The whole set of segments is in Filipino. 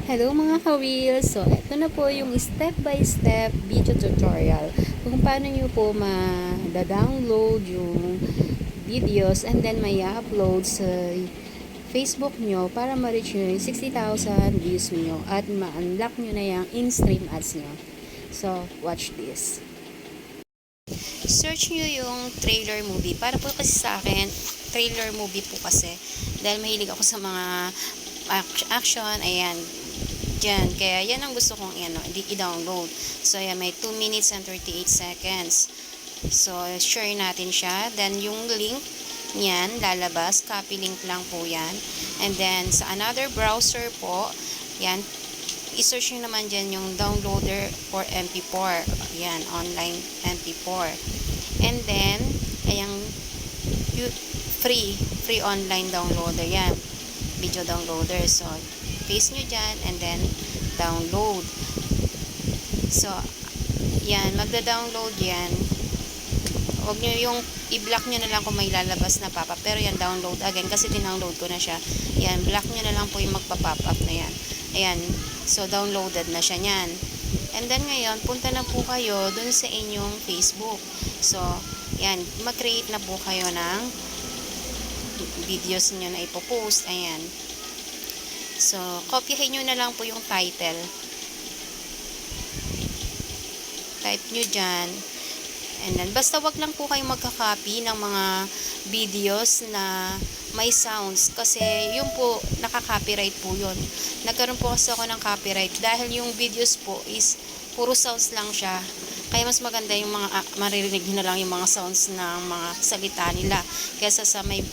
Hello mga ka-wheel! So, ito na po yung step-by-step video tutorial kung paano nyo po ma-download yung videos and then may upload sa Facebook nyo para ma-reach nyo yung 60,000 views nyo at ma-unlock nyo na yung in-stream ads nyo. So, watch this. Search nyo yung trailer movie. Para po kasi sa akin, trailer movie po kasi dahil mahilig ako sa mga action, ayan, dyan. Kaya yan ang gusto kong i-download. So, ayan, may 2 minutes and 38 seconds. So, share natin siya. Then, yung link niyan, lalabas. Copy link lang po yan. And then, sa another browser po, yan, i-search nyo naman dyan yung downloader for MP4. Yan, online MP4. And then, ayan, free online downloader yan. Video downloader. So, paste nyo dyan and then download. So, yan, magda-download yan. Huwag nyo yung i-block nyo na lang kung may lalabas na pop-up. Pero yan, download again kasi dinownload ko na siya. Yan, block nyo na lang po yung magpa-pop up na yan. Ayan, so downloaded na siya yan. And then ngayon, punta na po kayo dun sa inyong Facebook. So, yan, mag-create na po kayo ng videos nyo na ipopost. Ayan. So, copyhin nyo na lang po yung title. Type nyo dyan. And then, basta wag lang po kayong magka-copy ng mga videos na may sounds. Kasi, yun po, nakaka-copyright po yun. Nagkaroon po kasi ako ng copyright dahil yung videos po is puro sounds lang siya. Kaya mas maganda yung mga, maririnig nyo na lang yung mga sounds ng mga salita nila. Kesa sa may,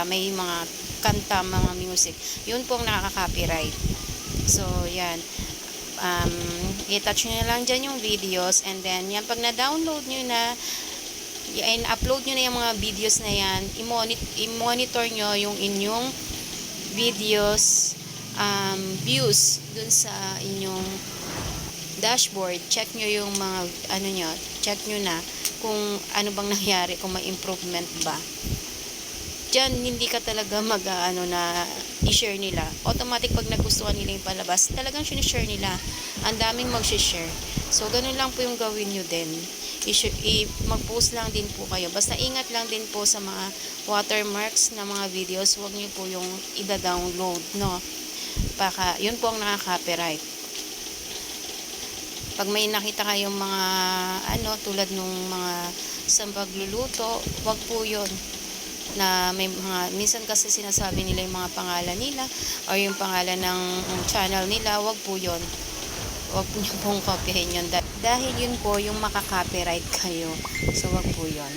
may mga kanta, mga music. Yun pong nakaka-copyright. So, yan. I-touch nyo na lang dyan yung videos and then, yan, pag na-download nyo na, upload nyo na yung mga videos na yan, i-monitor nyo yung inyong videos, views dun sa inyong dashboard. Check nyo yung mga, check nyo na kung ano bang nangyari, kung may improvement ba. Diyan, hindi ka talaga i-share nila. Automatic pag nagustuhan nila yung palabas, talagang sinishare nila. Ang daming mag-share. So, ganun lang po yung gawin nyo din. Mag-post lang din po kayo. Basta ingat lang din po sa mga watermarks na mga videos. Huwag nyo po yung i-download, no? Baka, yun po ang nakaka-copyright. Pag may nakita kayong mga, tulad nung mga sa pagluluto, wag po yun. Na may mga, minsan kasi sinasabi nila yung mga pangalan nila or yung pangalan ng channel nila, wag po yun. Wag po nyo pong copyhin yun dahil yun po yung makaka-copyright kayo. So, wag po yun.